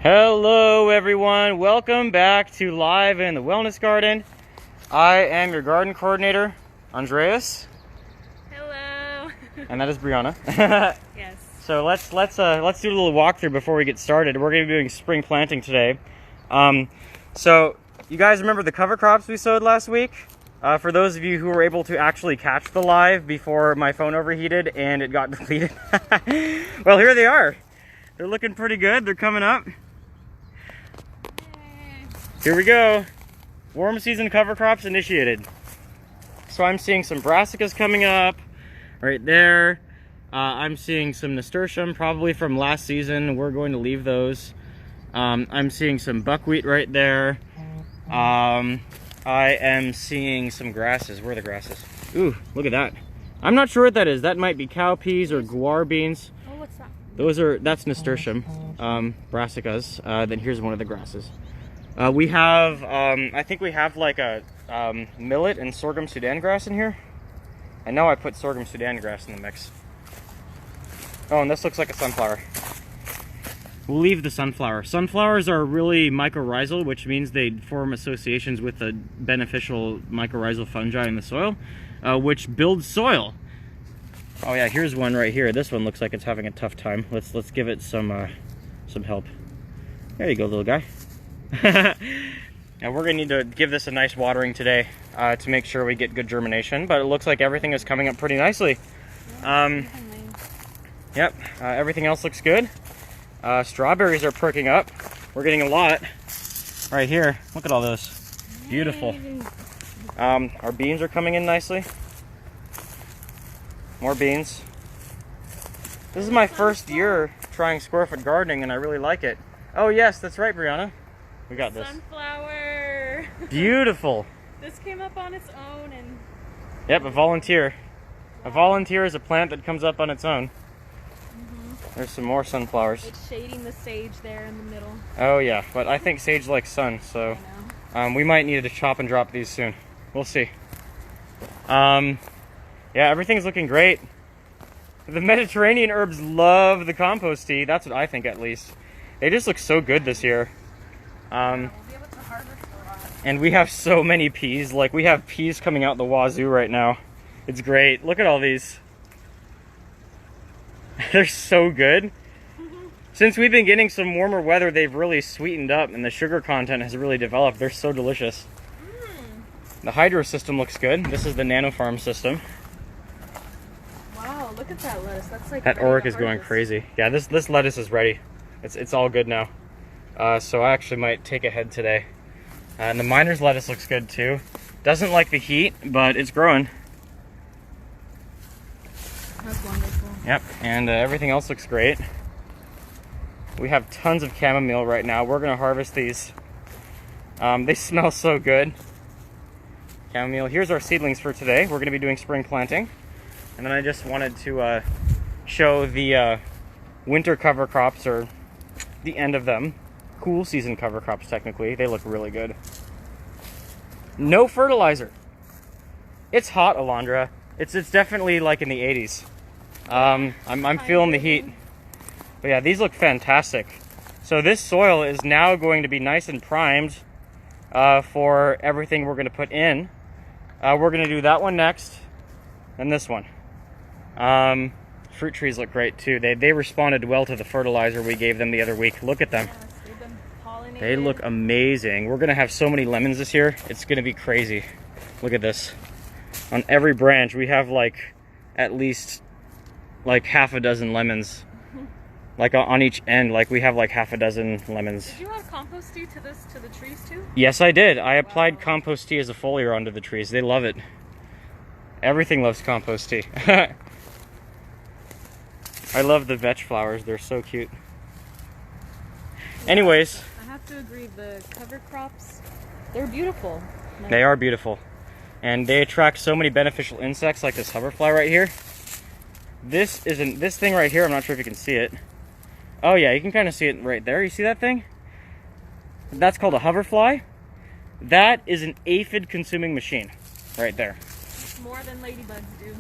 Hello everyone, welcome back to Live in the Wellness Garden. I am your garden coordinator, Andreas. Hello. And that is Brianna. Yes. So let's do a little walkthrough before we get started. We're going to be doing spring planting today. So you guys remember the cover crops we sowed last week? For those of you who were able to actually catch the live before my phone overheated and it got deleted. Well, here they are. They're looking pretty good. They're coming up. Here we go. Warm season cover crops initiated. So I'm seeing some brassicas coming up right there. I'm seeing some nasturtium, probably from last season. We're going to leave those. I'm seeing some buckwheat right there. I am seeing some grasses. Where are the grasses? Ooh, look at that. I'm not sure what that is. That might be cowpeas or guar beans. Oh, what's that? That's nasturtium, brassicas. Then here's one of the grasses. We have, I think we have like a millet and sorghum Sudan grass in here. I know I put sorghum Sudan grass in the mix. Oh, and this looks like a sunflower. We'll leave the sunflower. Sunflowers are really mycorrhizal, which means they form associations with the beneficial mycorrhizal fungi in the soil, which builds soil. Oh yeah, here's one right here. This one looks like it's having a tough time. Let's give it some help. There you go, little guy. Now we're gonna need to give this a nice watering today to make sure we get good germination, but it looks like everything is coming up pretty nicely. Yep, everything else looks good. Strawberries are perking up. We're getting a lot right here. Look at all those. Beautiful. Our beans are coming in nicely. More beans. This is my first year trying square foot gardening and I really like it. Oh yes, that's right, Brianna. We got this. Sunflower. Beautiful. This came up on its own and... Yep, a volunteer. Wow. A volunteer is a plant that comes up on its own. There's some more sunflowers. It's shading the sage there in the middle. Oh yeah, but I think sage likes sun, so we might need to chop and drop these soon. We'll see. Yeah, everything's looking great. The Mediterranean herbs love the compost tea. That's what I think, at least. They just look so good this year. We'll be able to harvest a lot. And we have so many peas. Like, we have peas coming out the wazoo right now. It's great. Look at all these. They're so good. Since we've been getting some warmer weather, they've really sweetened up and the sugar content has really developed. They're so delicious. The hydro system looks good. This is the Nano Farm system. Wow, look at that lettuce. That's like that Oric is going crazy. Yeah, this lettuce is ready. It's all good now. So I actually might take a head today. And the miner's lettuce looks good too. Doesn't like the heat, but it's growing. That's wonderful. Yep, and everything else looks great. We have tons of chamomile right now. We're gonna harvest these. They smell so good. Chamomile. Here's our seedlings for today. We're gonna be doing spring planting. And then I just wanted to show the winter cover crops, or the end of them. Cool season cover crops, technically. They look really good. No fertilizer. It's hot, Alondra. It's definitely like in the 80s. I'm feeling the heat. But yeah, these look fantastic. So this soil is now going to be nice and primed for everything we're going to put in. We're going to do that one next, and this one. Fruit trees look great too. They responded well to the fertilizer we gave them the other week. Look at them. Yes, they've been pollinated. They look amazing. We're going to have so many lemons this year. It's going to be crazy. Look at this. On every branch, we have like at least like half a dozen lemons. Like on each end, like we have like half a dozen lemons. Did you add compost tea to the trees too? Yes, I did. I applied compost tea as a foliar onto the trees. They love it. Everything loves compost tea. I love the vetch flowers. They're so cute. Yeah, anyways. I have to agree, the cover crops, they're beautiful. They are beautiful. And they attract so many beneficial insects like this hoverfly right here. This thing right here, I'm not sure if you can see it. Oh yeah, you can kind of see it right there. You see that thing? That's called a hoverfly. That is an aphid consuming machine right there. It's more than ladybugs do.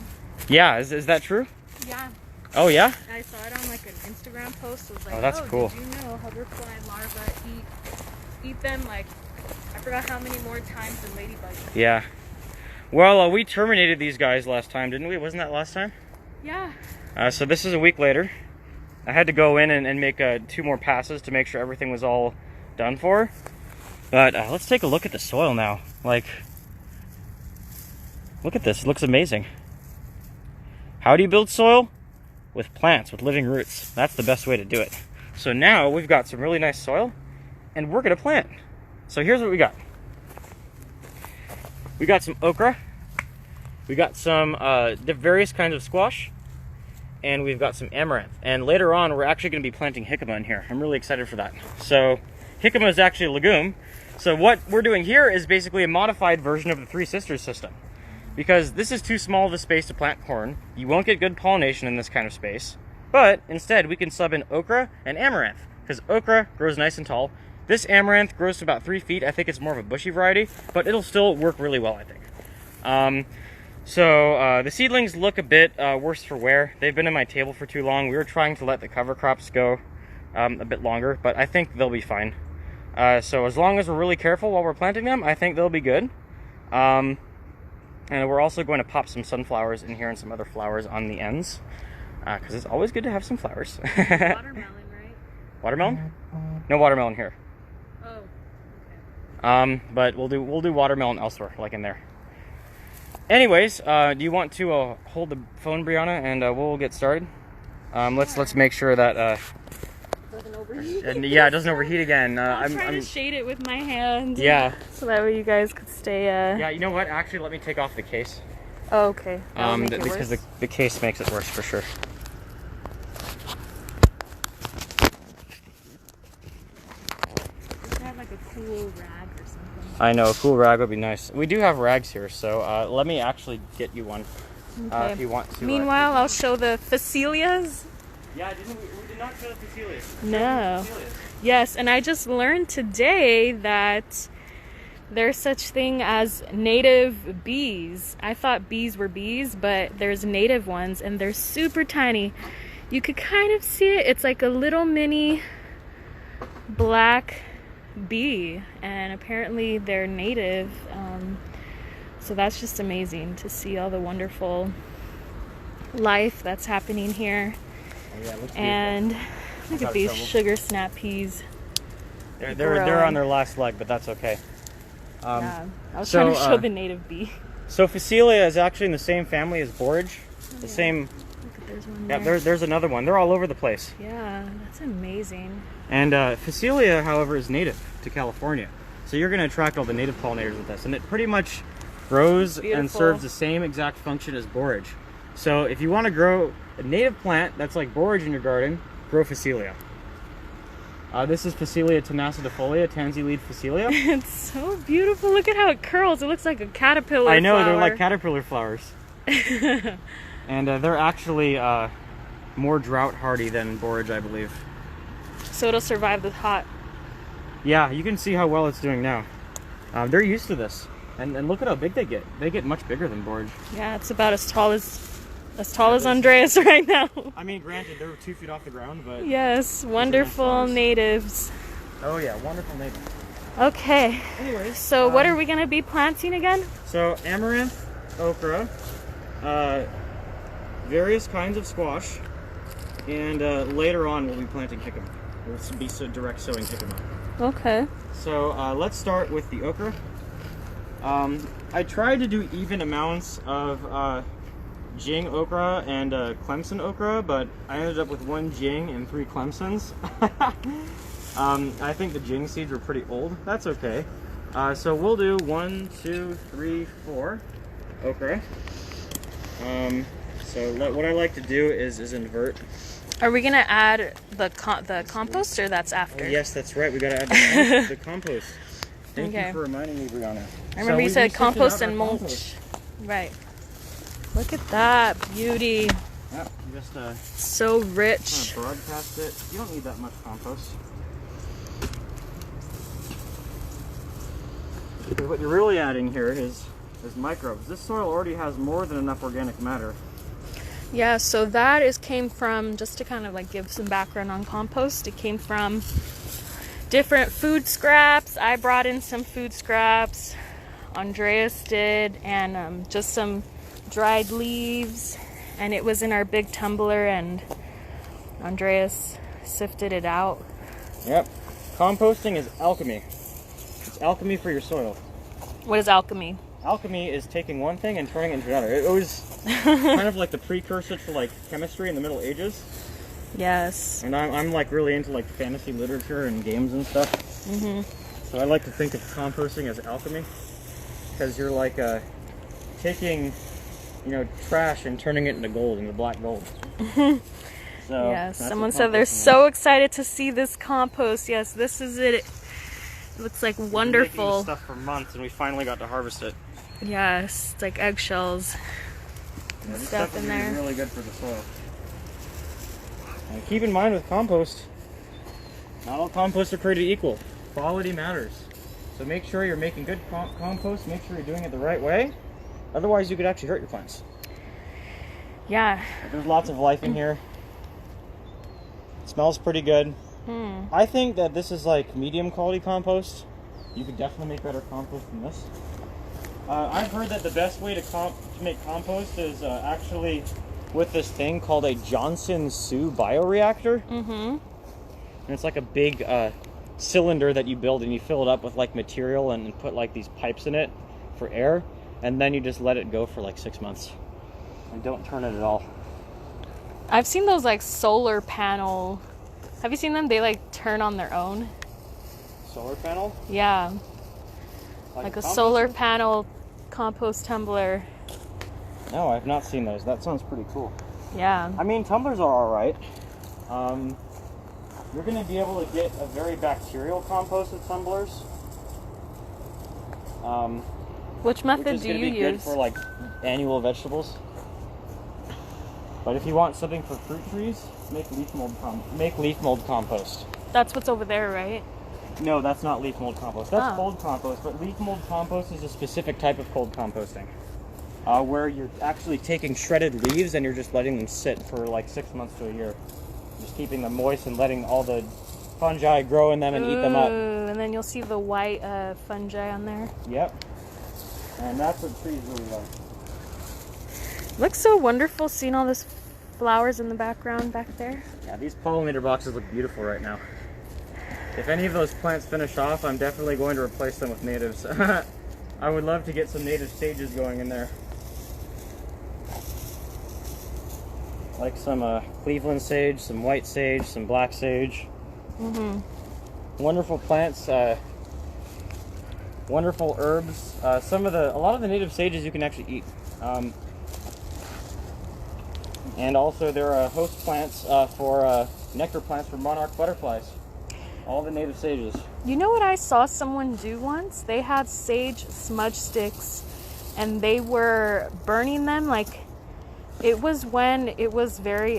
Yeah, is that true? Yeah. Oh yeah? I saw it on like an Instagram post. It was like, Oh, that's cool. Did you know hoverfly larvae eat them like, I forgot how many more times than ladybugs? Yeah. Well, we terminated these guys last time, didn't we? Wasn't that last time? Yeah. So this is a week later. I had to go in and make 2 more passes to make sure everything was all done for. But let's take a look at the soil now. Like, look at this. It looks amazing. How do you build soil? With plants, with living roots. That's the best way to do it. So now we've got some really nice soil, and we're gonna plant. So here's what we got. We got some okra. We got some various kinds of squash. And we've got some amaranth. And later on, we're actually gonna be planting jicama in here. I'm really excited for that. So jicama is actually a legume. So what we're doing here is basically a modified version of the Three Sisters system. Because this is too small of a space to plant corn. You won't get good pollination in this kind of space. But instead, we can sub in okra and amaranth. Because okra grows nice and tall. This amaranth grows to about 3 feet. I think it's more of a bushy variety, but it'll still work really well, I think. So the seedlings look a bit worse for wear. They've been in my table for too long. We were trying to let the cover crops go a bit longer, but I think they'll be fine. So as long as we're really careful while we're planting them, I think they'll be good. And we're also going to pop some sunflowers in here and some other flowers on the ends, because it's always good to have some flowers. Watermelon, right? Watermelon? No watermelon here. Oh. Okay. But we'll do watermelon elsewhere, like in there. Anyways, do you want to hold the phone, Brianna, and we'll get started? Let's make sure that Doesn't overheat. yeah, it doesn't overheat again. I'm trying to shade it with my hand. Yeah. So that way you guys could stay. Yeah, you know what? Actually, let me take off the case. Oh, okay. That'll make it Because worse. the case makes it worse for sure. Just have like a cool rag or something. I know, a cool rag would be nice. We do have rags here, so let me actually get you one Okay. if you want to. Meanwhile, I'll show the Phacelias. Yeah, we did not show the Phacelias. No. Yes, and I just learned today that there's such thing as native bees. I thought bees were bees, but there's native ones, and they're super tiny. You could kind of see it. It's like a little mini black bee, and apparently they're native. So that's just amazing to see all the wonderful life that's happening here. Oh, yeah, it looks beautiful. And look Got at these trouble. sugar snap peas. They're on their last leg, but that's okay. Yeah, I was so, trying to show the native bee. So Phacelia is actually in the same family as borage. The same. Look at there's one Yeah, there. there's another one. They're all over the place. Yeah, that's amazing. And Phacelia, however, is native to California. So you're going to attract all the native pollinators with this. And it pretty much grows and Beautiful. serves the same exact function as borage. So if you want to grow a native plant that's like borage in your garden, grow Phacelia. This is Phacelia tenacitifolia, tansy lead Phacelia. It's so beautiful. Look at how it curls. It looks like a caterpillar I know, they're flower. like caterpillar flowers. And they're actually more drought hardy than borage, I believe. So it'll survive the hot. Yeah, you can see how well it's doing now. They're used to this. And look at how big they get. They get much bigger than borage. Yeah, it's about as tall as Andreas right now. I mean, granted, they're 2 feet off the ground, but... Yes, wonderful flowers. natives. Oh yeah, wonderful native. Okay, Anyways, so what are we going to be planting again? So amaranth, okra, various kinds of squash, and later on we'll be planting jicama. We'll be direct sowing jicama. Okay. So let's start with the okra. I tried to do even amounts of Jing okra and Clemson okra, but I ended up with 1 Jing and 3 Clemsons. I think the Jing seeds were pretty old. That's okay. So we'll do 1, 2, 3, 4 okra. So what I like to do is invert. Are we going to add the compost, or that's after? Yes, that's right. We gotta add the compost. Thank Okay. you for reminding me, Brianna. I remember you we said sifted compost out and our mulch. compost. Right. Look at that beauty. Yep, just So rich. broadcast it. You don't need that much compost. Because what you're really adding here is microbes. This soil already has more than enough organic matter. Yeah, so that came from, just to kind of like give some background on compost, it came from different food scraps. I brought in some food scraps, Andreas did, and just some dried leaves, and it was in our big tumbler, and Andreas sifted it out. Yep. Composting is alchemy. It's alchemy for your soil. What is alchemy? Alchemy is taking one thing and turning it into another. It was kind of like the precursor to like chemistry in the Middle Ages. Yes. And I'm like really into like fantasy literature and games and stuff. Mm-hmm. So I like to think of composting as alchemy, because you're like taking, you know, trash and turning it into gold, into black gold. So yes. that's Someone what said they're composting so excited to see this compost. Yes, this is it. It looks like We've been wonderful. making this stuff for months, and we finally got to harvest it. Yes, it's like eggshells. Yeah, this Stuff stuff in is there. really good for the soil. And keep in mind with compost, not all composts are created equal. Quality matters. So make sure you're making good compost. Make sure you're doing it the right way. Otherwise, you could actually hurt your plants. Yeah. There's lots of life in here. It smells pretty good. I think that this is like medium quality compost. You could definitely make better compost than this. I've heard that the best way to make compost is actually with this thing called a Johnson-Su bioreactor. Mm-hmm. And it's like a big cylinder that you build, and you fill it up with like material and put like these pipes in it for air, and then you just let it go for like 6 months. And don't turn it at all. I've seen those like solar panel. Have you seen them? They like turn on their own. Solar panel? Yeah. Like a solar panel compost tumbler. No, I've not seen those. That sounds pretty cool. Yeah. I mean, tumblers are all right. You're going to be able to get a very bacterial compost with tumblers. Which method Which is do going you to be good use? for like annual vegetables. But if you want something for fruit trees, make leaf mold compost. That's what's over there, right? No, that's not leaf mold compost. That's Oh. cold compost. But leaf mold compost is a specific type of cold composting, where you're actually taking shredded leaves and you're just letting them sit for like 6 months to a year, just keeping them moist and letting all the fungi grow in them and eat them up. Ooh, and then you'll see the white fungi on there. Yep. And that's what trees really like. Looks so wonderful seeing all this flowers in the background back there. Yeah, these pollinator boxes look beautiful right now. If any of those plants finish off, I'm definitely going to replace them with natives. I would love to get some native sages going in there. Like some Cleveland sage, some white sage, some black sage. Mm-hmm. Wonderful plants, wonderful herbs. A lot of the native sages you can actually eat. And also there are host plants for nectar plants for monarch butterflies. All the native sages. You know what I saw someone do once? They had sage smudge sticks and they were burning them. Like, it was when it was very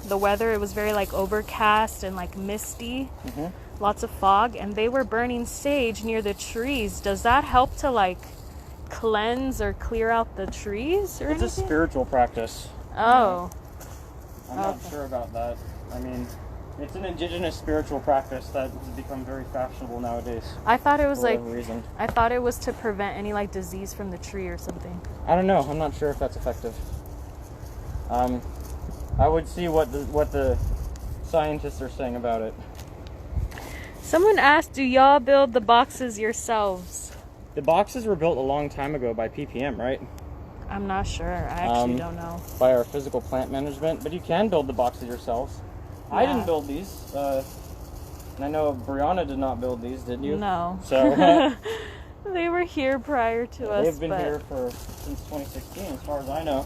the weather, it was very like overcast and like misty. Mm-hmm. Lots of fog, and they were burning sage near the trees. Does that help to like cleanse or clear out the trees or It's anything? a spiritual practice. Oh. I'm not Okay. sure about that. I mean, it's an indigenous spiritual practice that has become very fashionable nowadays. I thought it was For like, whatever reason. I thought it was to prevent any like disease from the tree or something. I don't know. I'm not sure if that's effective. I would see what the scientists are saying about it. Someone asked, do y'all build the boxes yourselves? The boxes were built a long time ago by PPM, right? I'm not sure. I actually don't know. By our physical plant management, but you can build the boxes yourselves. I Yeah. didn't build these. And I know Brianna did not build these, did you? No. So They were here prior to us. they've been but here since 2016, as far as I know.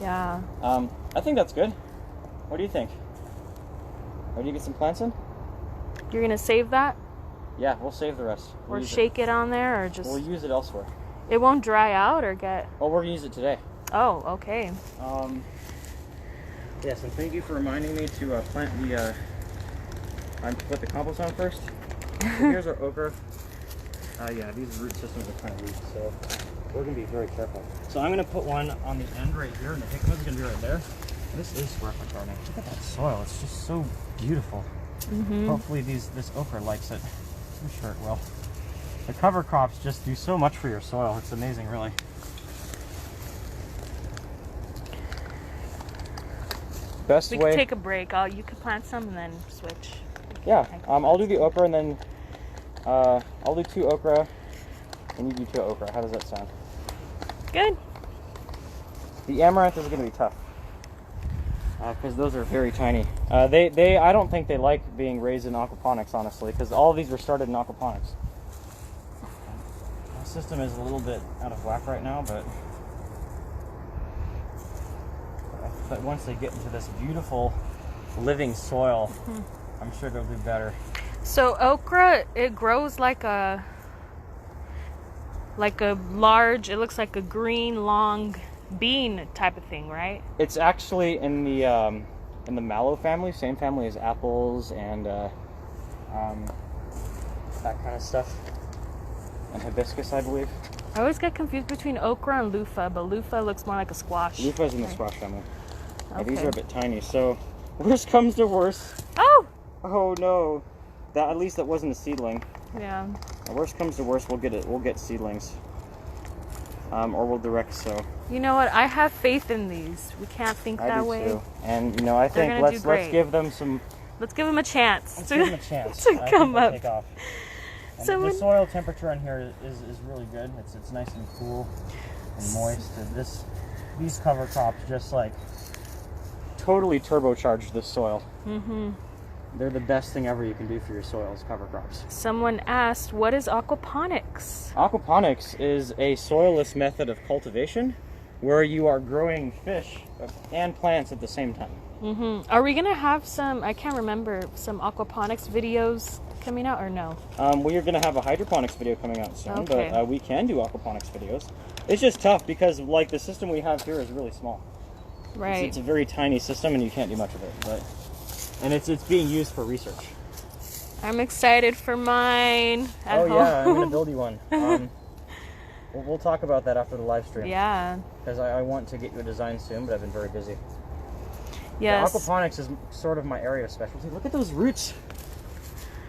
Yeah. I think that's good. What do you think? Ready to get some plants in? You're gonna save that? Yeah, we'll save the rest. We'll Or use shake it on there, or it. just... We'll use it elsewhere. It won't dry out or get... Oh, we're gonna use it today. Oh, okay. Yes, and thank you for reminding me to plant the. I put the compost on first. So here's our okra. Yeah, these root systems are kind of weak, so we're gonna be very careful. So I'm gonna put one on the end right here, and the jicuma's gonna be right there. This is perfect gardening. Look at that soil. It's just so beautiful. Hopefully this okra likes it. I'm sure it will. The cover crops just do so much for your soil. It's amazing, really. Best We way. could take a break. You could plant some and then switch. Yeah, I'll do the okra, and then I'll do 2 okra, and you do 2 okra. How does that sound? Good. The amaranth is going to be tough because those are very tiny. I don't think they like being raised in aquaponics, honestly, because all of these were started in aquaponics. The system is a little bit out of whack right now, but once they get into this beautiful living soil, I'm sure they'll do better. So okra, it grows like a large, it looks like a green long bean type of thing, right? It's actually in the mallow family, same family as apples and that kind of stuff, and hibiscus, I believe. I always get confused between okra and loofah, but loofah looks more like a squash. Loofah is in the squash family. Yeah, these Okay. are a bit tiny, so worst comes to worst. Oh! Oh no, at least that wasn't a seedling. Yeah. Worst comes to worst, we'll get seedlings, or we'll direct sow. You know what? I have faith in these. We can't think I that do way. too. And I They're think gonna let's do great. give them some. Let's give them a chance. Let's give them a chance to I think come they'll up. Take off. And So the when- soil temperature in here is really good. It's nice and cool and moist. And these cover crops just like totally turbocharge the soil. They're the best thing ever you can do for your soil is cover crops. Someone asked, what is aquaponics? Aquaponics is a soilless method of cultivation where you are growing fish and plants at the same time. Are we gonna have some, I can't remember, some aquaponics videos coming out or no? We are going to have a hydroponics video coming out soon, Okay. but we can do aquaponics videos. It's just tough because like the system we have here is really small. Right. It's a very tiny system and you can't do much of it, and it's being used for research. I'm excited for mine at home. Yeah, I'm going to build you one. We'll talk about that after the live stream. Yeah. Because I want to get you a design soon, but I've been very busy. Yes. The aquaponics is sort of my area of specialty. Look at those roots.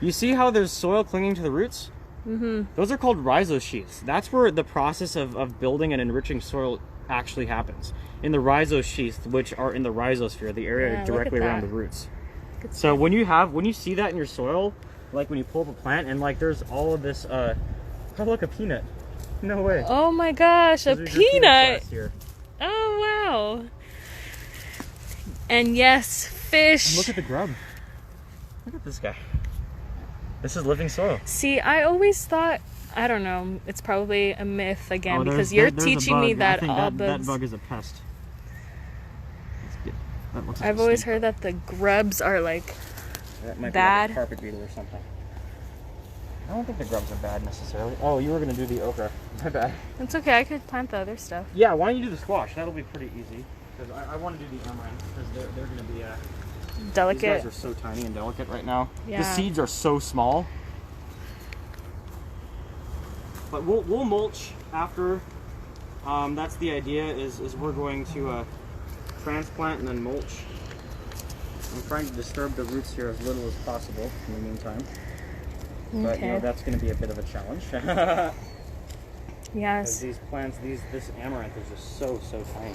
You see how there's soil clinging to the roots? Those are called rhizosheaths. That's where the process of building and enriching soil actually happens. In the rhizosheaths, which are in the rhizosphere, the area Yeah, look directly at around that. the roots. Good So when you see that in your soil, like when you pull up a plant and like there's all of this, oh look, a peanut. No way. Oh my gosh, a Those are your peanuts peanut! last year. Oh wow. And yes, fish. Look at the grub. Look at this guy. This is living soil. See, I always thought, I don't know, it's probably a myth again because you're there's a teaching me bug. that I think all that bugs. bug is a pest. That looks like I've a always snake. heard that the grubs are like, That might bad. be like a carpet beetle or something. I don't think the grubs are bad necessarily. Oh, you were going to do the okra. My bad. it's okay, I could plant the other stuff. Yeah, why don't you do the squash? That'll be pretty easy. Because I want to do the amaranth because they're going to be... These Delicate. guys are so tiny and delicate right now. Yeah. The seeds are so small. But we'll mulch after. That's the idea. Is we're going to transplant and then mulch. I'm trying to disturb the roots here as little as possible in the meantime. But Okay. that's going to be a bit of a challenge. Because Yes. these plants, this amaranth is just so tiny.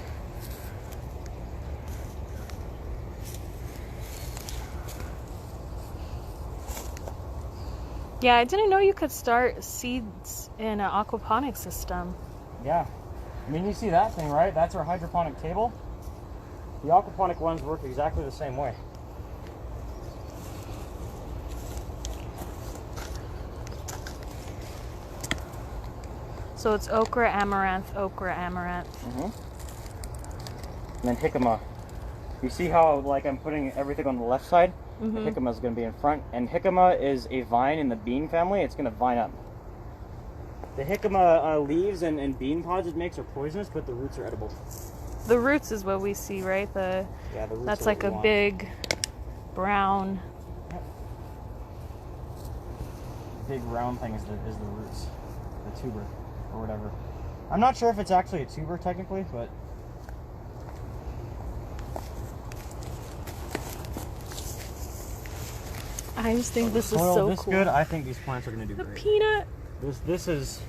Yeah, I didn't know you could start seeds in an aquaponics system. Yeah. I mean, you see that thing, right? That's our hydroponic table. The aquaponic ones work exactly the same way. So it's okra, amaranth, okra, amaranth. And then jicama. You see how like I'm putting everything on the left side? The jicama is going to be in front. And jicama is a vine in the bean family. It's going to vine up. The jicama leaves and bean pods it makes are poisonous, but the roots are edible. The roots is what we see, right? Yeah, the roots That's are like what a we want. big brown. Big round thing is the roots, the tuber or whatever. I'm not sure if it's actually a tuber technically, but I just think this is soil so this cool. good, I think these plants are going to do The great. peanut. This is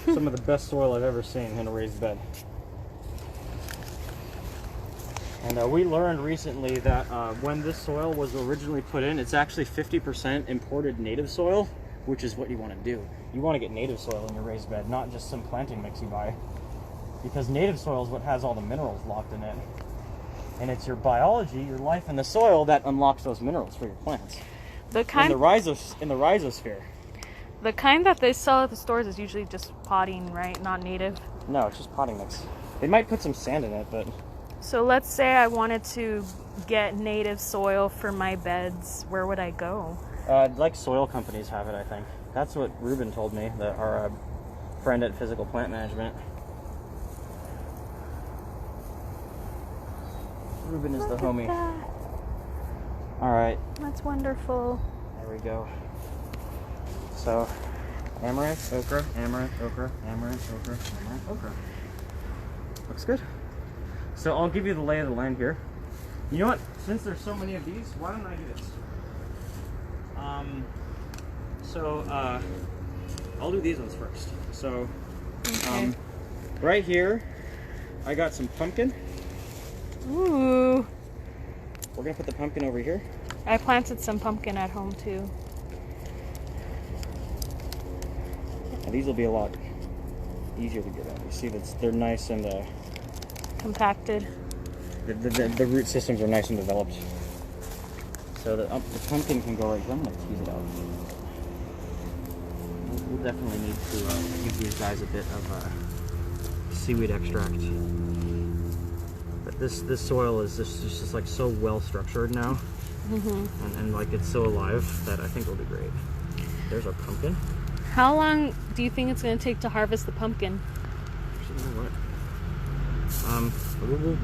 some of the best soil I've ever seen in a raised bed. And we learned recently that when this soil was originally put in, it's actually 50% imported native soil, which is what you want to do. You want to get native soil in your raised bed, not just some planting mix you buy. Because native soil is what has all the minerals locked in it. And it's your biology, your life in the soil that unlocks those minerals for your plants. The kind in the rhizosphere. The kind that they sell at the stores is usually just potting, right? Not native. No, it's just potting mix. They might put some sand in it, but So let's say I wanted to get native soil for my beds. Where would I go? like soil companies have it, I think. That's what Ruben told me, that our friend at Physical Plant Management. Ruben is the homie. That. All right, That's wonderful. there we go. So, amaranth, okra, amaranth, okra, amaranth, okra, amaranth, okra. Looks good. So I'll give you the lay of the land here. You know what? Since there's so many of these, why don't I do this? I'll do these ones first. So, Okay. right here, I got some pumpkin. Ooh. We're gonna put the pumpkin over here. I planted some pumpkin at home too. And these will be a lot easier to get at. You see, they're nice and Compacted. the root systems are nice and developed. So the pumpkin can go right here. I'm gonna tease it out. We'll definitely need to give these guys a bit of seaweed extract. But this soil is just like so well structured now, and like it's so alive that I think it'll do great. There's our pumpkin. How long do you think it's going to take to harvest the pumpkin? Actually, you know what?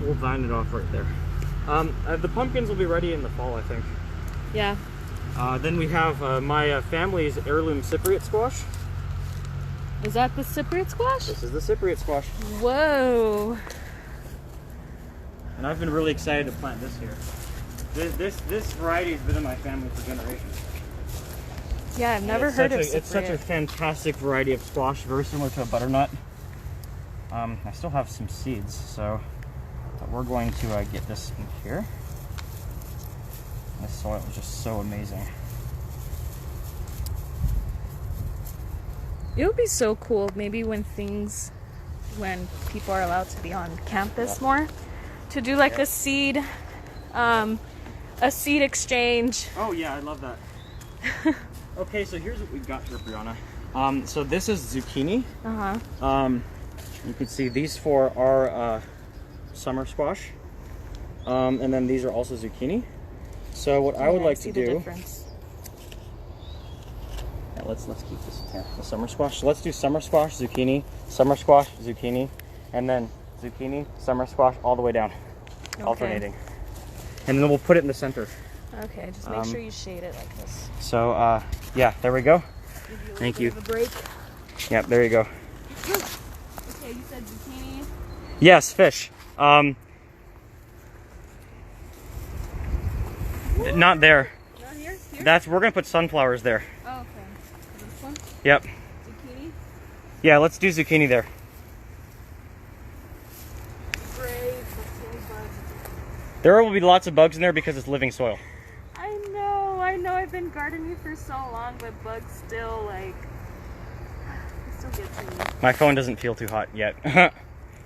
We'll vine it off right there. The pumpkins will be ready in the fall, I think. Yeah. Then we have my family's heirloom Cypriot squash. Is that the Cypriot squash? This is the Cypriot squash. Whoa. And I've been really excited to plant this here. This variety has been in my family for generations. Yeah, I've never heard of Cypriot. It's such a fantastic variety of squash, very similar to a butternut. I still have some seeds, so we're going to get this in here. This soil is just so amazing. It would be so cool maybe when people are allowed to be on campus more, to do like a seed exchange. Oh yeah, I love that. Okay, so here's what we got here, Brianna. So this is zucchini. You can see these four are summer squash, and then these are also zucchini. So what I would like to do. Yeah, let's keep this here. The summer squash. So let's do summer squash, zucchini, and then zucchini, summer squash, all the way down, alternating. And then we'll put it in the center. Okay, just make sure you shade it like this. So yeah, there we go. Thank you. A break. Yep, there you go. Okay, you said zucchini. Yes, fish. Not there. Not here? Here? We're gonna put sunflowers there. Oh, okay. This one? Yep. Zucchini? Yeah, let's do zucchini there. Great. Zucchini bugs. There will be lots of bugs in there because it's living soil. I know. I've been gardening for so long, but bugs still they still get to me. My phone doesn't feel too hot yet.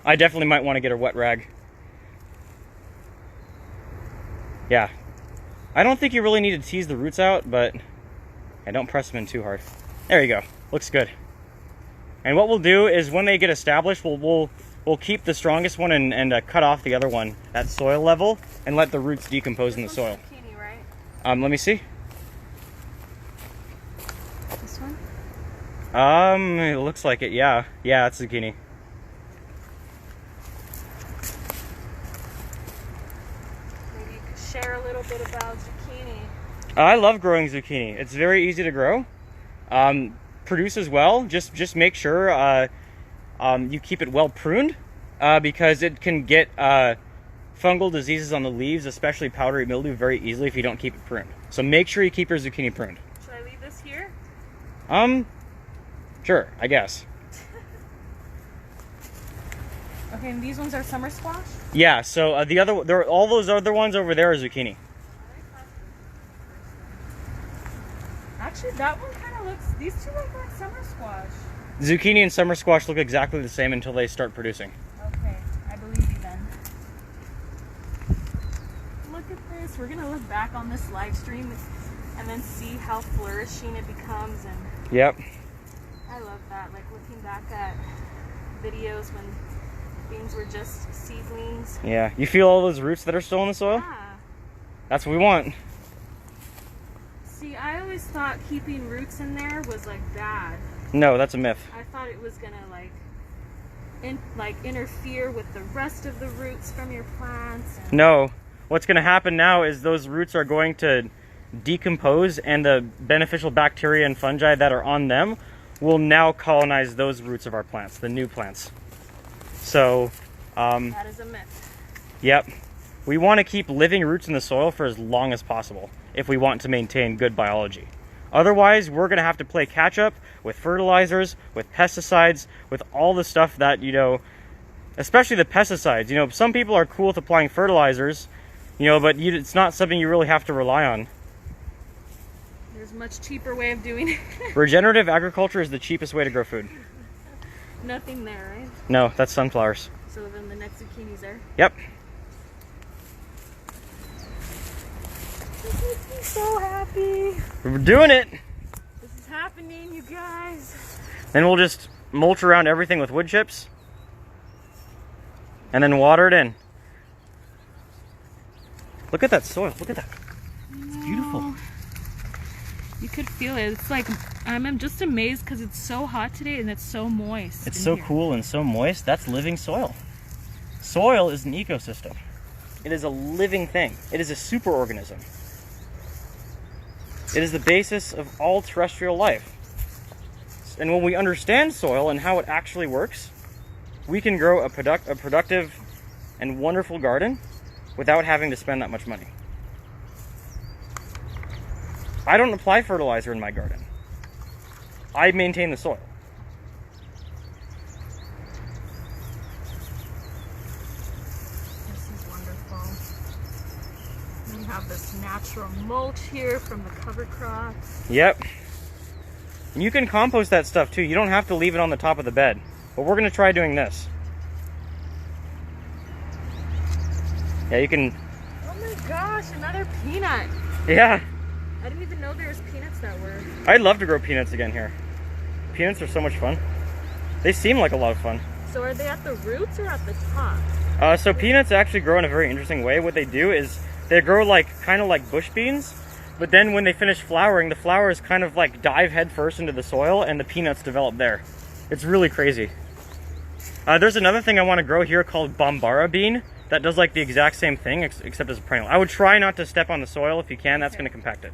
I definitely might want to get a wet rag. Yeah. I don't think you really need to tease the roots out, but don't press them in too hard. There you go. Looks good. And what we'll do is when they get established, we'll keep the strongest one and cut off the other one at soil level and let the roots decompose in the soil. Zucchini, right? Let me see. This one? It looks like it. Yeah, it's zucchini. Maybe you could share a little bit about zucchini. I love growing zucchini. It's very easy to grow. Produces well. Just make sure you keep it well pruned, because it can get fungal diseases on the leaves, especially powdery mildew, very easily if you don't keep it pruned. So make sure you keep your zucchini pruned. Should I leave this here? Sure, I guess. Okay, and these ones are summer squash? Yeah, so all those other ones over there are zucchini. Actually, that one kind of looks, these two look like summer squash. Zucchini and summer squash look exactly the same until they start producing. Okay, I believe you then. Look at this. We're gonna look back on this live stream and then see how flourishing it becomes. And Yep. I love that, like looking back at videos when things were just seedlings. Yeah. You feel all those roots that are still in the soil? Yeah. That's what we want. See, I always thought keeping roots in there was like bad. No, that's a myth. I thought it was gonna like interfere with the rest of the roots from your plants. And No. What's going to happen now is those roots are going to decompose, and the beneficial bacteria and fungi that are on them will now colonize those roots of our plants, the new plants. So, that is a myth. yep. We want to keep living roots in the soil for as long as possible if we want to maintain good biology. Otherwise, we're going to have to play catch up with fertilizers, with pesticides, with all the stuff that, especially the pesticides. Some people are cool with applying fertilizers, but it's not something you really have to rely on. There's a much cheaper way of doing it. Regenerative agriculture is the cheapest way to grow food. Nothing there, right? No, that's sunflowers. So then the next zucchini's there. Yep. This makes me so happy. We're doing it. This is happening, you guys. Then we'll just mulch around everything with wood chips. And then water it in. Look at that soil. Look at that. It's beautiful. You could feel it. It's like, I'm just amazed because it's so hot today and it's so moist. It's in so here. cool and so moist. That's living soil. Soil is an ecosystem. It is a living thing. It is a superorganism. It is the basis of all terrestrial life. And when we understand soil and how it actually works, we can grow a productive and wonderful garden without having to spend that much money. I don't apply fertilizer in my garden. I maintain the soil. This is wonderful. We have this natural mulch here from the cover crops. Yep. And you can compost that stuff too. You don't have to leave it on the top of the bed. But we're going to try doing this. Yeah, you can... Oh my gosh, another peanut. Yeah. I didn't even know there was peanuts that were. I'd love to grow peanuts again here. Peanuts are so much fun. They seem like a lot of fun. So are they at the roots or at the top? So peanuts actually grow in a very interesting way. What they do is they grow kind of like bush beans, but then when they finish flowering, the flowers kind of dive head first into the soil and the peanuts develop there. It's really crazy. There's another thing I want to grow here called Bambara bean that does the exact same thing except as a perennial. I would try not to step on the soil if you can. That's going to compact it.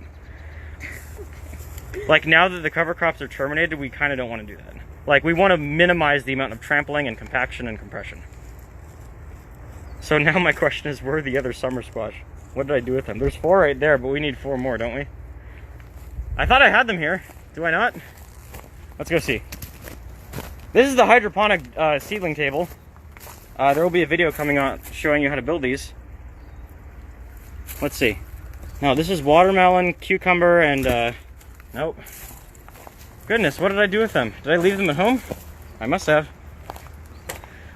Now that the cover crops are terminated, we kind of don't want to do that. We want to minimize the amount of trampling and compaction and compression. So now my question is, where are the other summer squash? What did I do with them? There's 4 right there, but we need 4 more, don't we? I thought I had them here. Do I not? Let's go see. This is the hydroponic seedling table. There will be a video coming on showing you how to build these. Let's see. Now this is watermelon, cucumber, and nope. Goodness, what did I do with them? Did I leave them at home? I must have.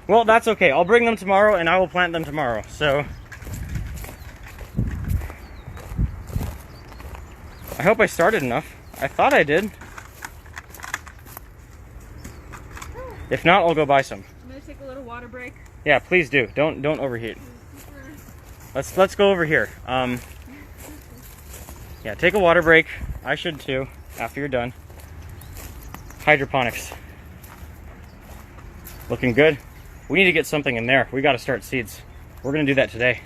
Well, that's okay. I'll bring them tomorrow and I will plant them tomorrow. So I hope I started enough. I thought I did. If not, I'll go buy some. I'm gonna take a little water break. Yeah, please do. Don't overheat. Let's go over here. Yeah, take a water break. I should too, after you're done. Hydroponics. Looking good. We need to get something in there. We got to start seeds. We're going to do that today.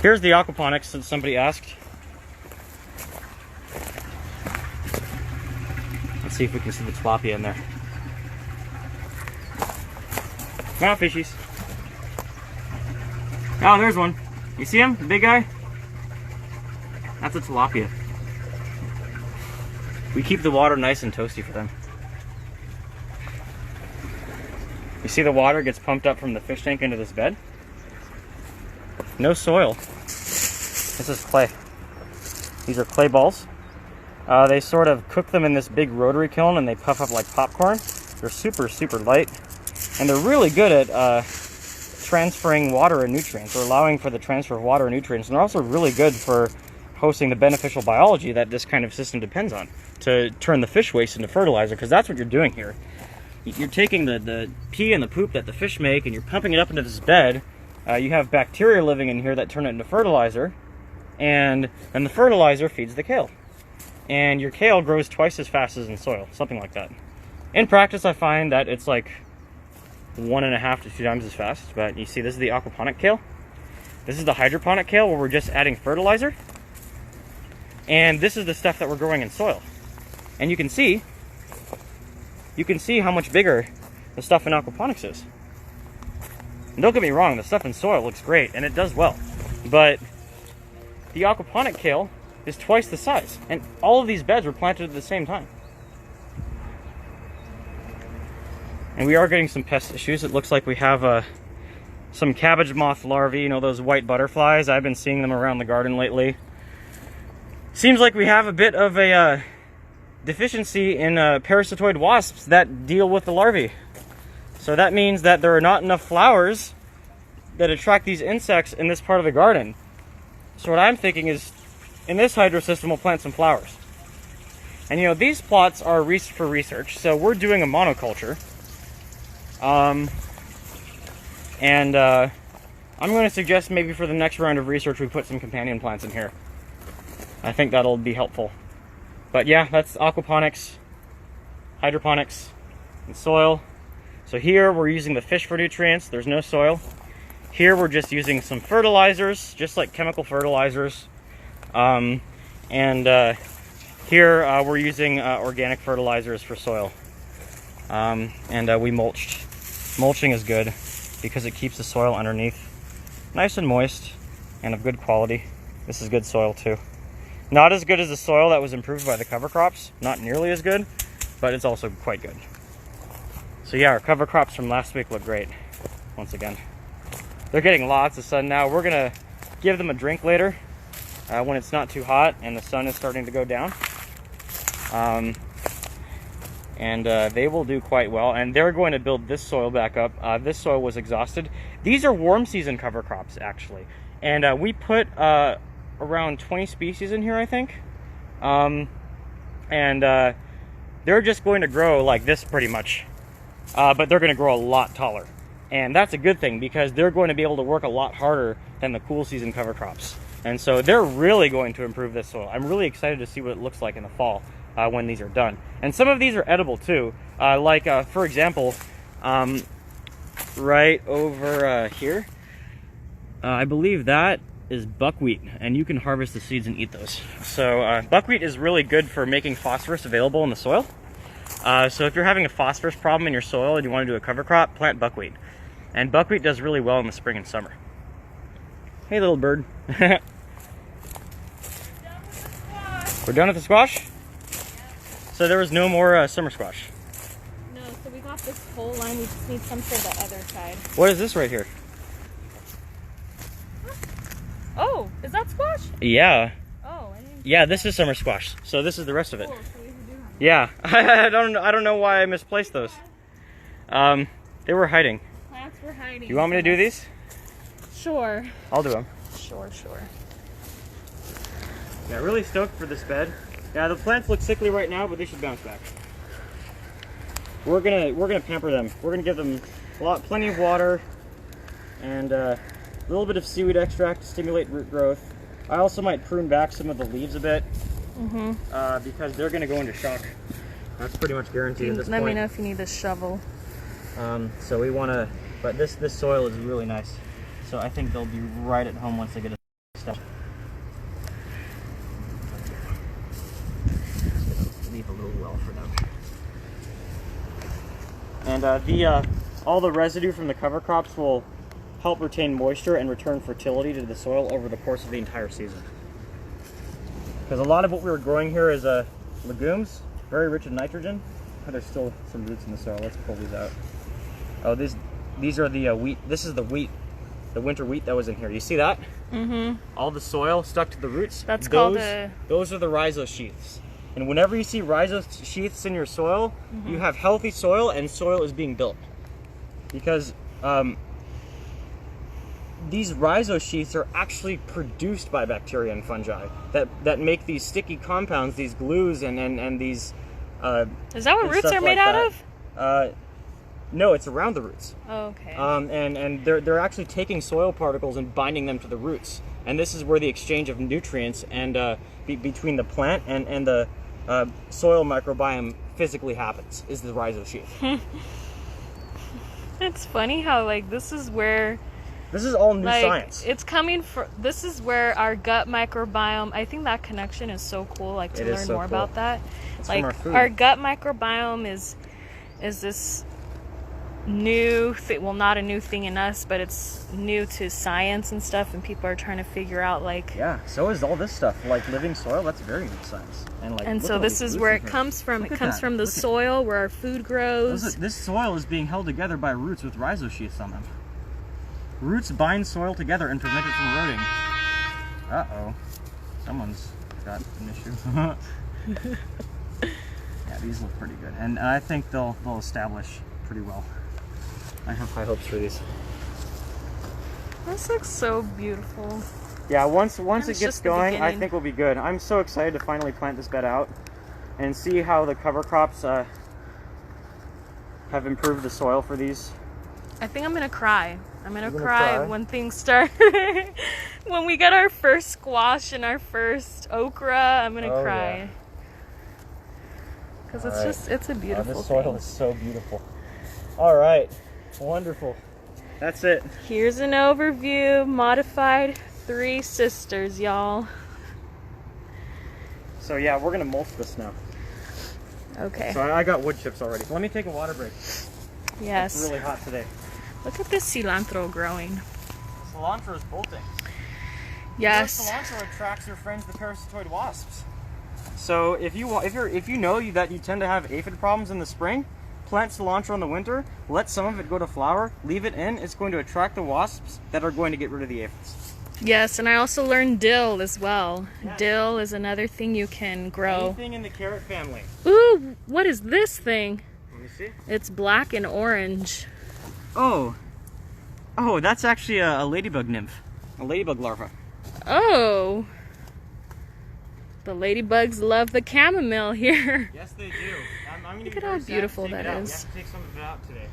Here's the aquaponics that somebody asked. Let's Let's see if we can see the tilapia in there. Come on, fishies. Oh, there's one. You see him? The big guy? That's a tilapia. We keep the water nice and toasty for them. You see the water gets pumped up from the fish tank into this bed? No soil. This is clay. These are clay balls. They sort of cook them in this big rotary kiln and they puff up like popcorn. They're super, super light. And they're really good at transferring water and nutrients, or allowing for the transfer of water and nutrients. And they're also really good for hosting the beneficial biology that this kind of system depends on, to turn the fish waste into fertilizer, because that's what you're doing here. You're taking the pee and the poop that the fish make and you're pumping it up into this bed. You have bacteria living in here that turn it into fertilizer, and then the fertilizer feeds the kale. And your kale grows twice as fast as in soil, something like that. In practice, I find that it's like 1.5 to 2 times as fast. But you see, this is the aquaponic kale. This is the hydroponic kale, where we're just adding fertilizer. And this is the stuff that we're growing in soil. And you can see how much bigger the stuff in aquaponics is. And don't get me wrong, the stuff in soil looks great, and it does well. But the aquaponic kale is twice the size. And all of these beds were planted at the same time. And we are getting some pest issues. It looks like we have some cabbage moth larvae, you know, those white butterflies. I've been seeing them around the garden lately. Seems like we have a bit of a deficiency in parasitoid wasps that deal with the larvae. So that means that there are not enough flowers that attract these insects in this part of the garden. So what I'm thinking is, in this hydro system, we'll plant some flowers. And you know, these plots are for research, so we're doing a monoculture. I'm going to suggest maybe for the next round of research we put some companion plants in here. I think that'll be helpful. But yeah, that's aquaponics, hydroponics, and soil. So here we're using the fish for nutrients. There's no soil. Here we're just using some fertilizers, just like chemical fertilizers. Here we're using organic fertilizers for soil. We mulched. Mulching is good because it keeps the soil underneath nice and moist and of good quality. This is good soil too. Not as good as the soil that was improved by the cover crops. Not nearly as good, but it's also quite good. So yeah, our cover crops from last week look great, once again. They're getting lots of sun now. We're gonna give them a drink later when it's not too hot and the sun is starting to go down. They will do quite well, and they're going to build this soil back up. This soil was exhausted. These are warm season cover crops, actually. And we put around 20 species in here, I think. They're just going to grow like this pretty much. But they're going to grow a lot taller. And that's a good thing, because they're going to be able to work a lot harder than the cool season cover crops. And so they're really going to improve this soil. I'm really excited to see what it looks like in the fall when these are done. And some of these are edible too. For example, right over here, I believe that is buckwheat, and you can harvest the seeds and eat those. So buckwheat is really good for making phosphorus available in the soil. So if you're having a phosphorus problem in your soil and you want to do a cover crop, plant buckwheat. And buckwheat does really well in the spring and summer. Hey, little bird. We're done with the squash? Yeah. So there was no more summer squash? No, so we got this whole line. We just need some for the other side. What is this right here? Oh, is that squash? Yeah. Oh, I didn't. Yeah, this is summer squash. So this is the rest of it. Cool, so we do have. Yeah, I don't know why I misplaced those. They were hiding. Plants were hiding. You want me to do these? Sure. I'll do them. Sure. Yeah, really stoked for this bed. Yeah, the plants look sickly right now, but they should bounce back. We're gonna pamper them. We're gonna give them plenty of water and a little bit of seaweed extract to stimulate root growth. I also might prune back some of the leaves a bit. Because they're going to go into shock. That's pretty much guaranteed at this point. Let me know if you need a shovel. So we want to, but this soil is really nice. So I think they'll be right at home once they get established. Leave a little well for them. And all the residue from the cover crops will help retain moisture and return fertility to the soil over the course of the entire season. Because a lot of what we were growing here is legumes, very rich in nitrogen. Oh, there's still some roots in the soil. Let's pull these out. Oh, these are the wheat. This is the wheat, the winter wheat that was in here. You see that? Mm-hmm. All the soil stuck to the roots. That's called a... Those are the rhizosheaths. And whenever you see rhizosheaths in your soil, you have healthy soil and soil is being built. Because these rhizosheaths are actually produced by bacteria and fungi that make these sticky compounds, these glues and these... Is that what roots are made out of? No, it's around the roots. Oh, okay. And they're actually taking soil particles and binding them to the roots. And this is where the exchange of nutrients and between the plant and the soil microbiome physically happens, is the rhizosheath. It's funny how, like, this is where... This is all new like, science. It's coming from... This is where our gut microbiome... I think that connection is so cool, like, to learn more about that. It's like, from our food. Our gut microbiome is this new thing, well, not a new thing in us, but it's new to science and stuff, and people are trying to figure out, like... Yeah, so is all this stuff. Like living soil, that's very new science. And so this is where it comes from. It comes from the soil where our food grows. This soil is being held together by roots with rhizosheaths on them. Roots bind soil together and prevent it from eroding. Uh-oh. Someone's got an issue. Yeah, these look pretty good. And I think they'll establish pretty well. I have high hopes for these. This looks so beautiful. Yeah, once it gets going, I beginning. think we'll be good. I'm so excited to finally plant this bed out and see how the cover crops have improved the soil for these. I think I'm gonna cry. I'm gonna cry when things start. When we get our first squash and our first okra, I'm gonna cry. Because it's a beautiful this soil thing. is so beautiful. All right, wonderful. That's it. Here's an overview, modified 3 sisters, y'all. So yeah, we're gonna mulch this now. Okay. So I got wood chips already. Let me take a water break. Yes. It's really hot today. Look at this cilantro growing. Cilantro is bolting. Yes. Cilantro attracts your friends, the parasitoid wasps. So if you know that you tend to have aphid problems in the spring, plant cilantro in the winter, let some of it go to flower, leave it in, it's going to attract the wasps that are going to get rid of the aphids. Yes, and I also learned dill as well. Yes. Dill is another thing you can grow. Anything in the carrot family. Ooh, what is this thing? Let me see. It's black and orange. Oh, that's actually a ladybug nymph, a ladybug larva. Oh. The ladybugs love the chamomile here. Yes, they do. Look at how beautiful that is. You have to take some of it out today.